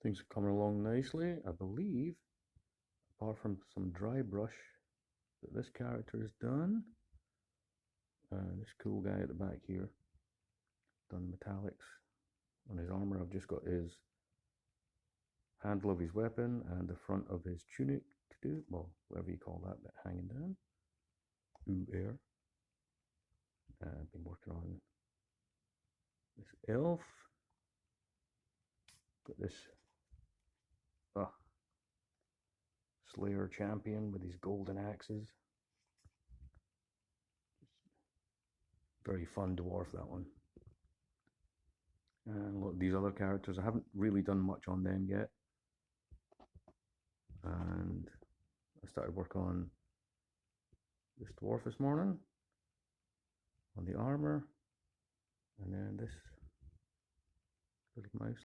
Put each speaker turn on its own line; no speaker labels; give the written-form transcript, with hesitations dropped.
Things are coming along nicely, I believe, apart from some dry brush that this character has done. This cool guy at the back here, done metallics on his armor. I've just got his handle of his weapon and the front of his tunic to do, well, whatever you call that bit hanging down. Ooh, air. I've been working on this elf. Got this Slayer champion with his golden axes. Very fun dwarf, that one. And look, these other characters, I haven't really done much on them yet. And I started work on this dwarf this morning, on the armor, and then this little mouse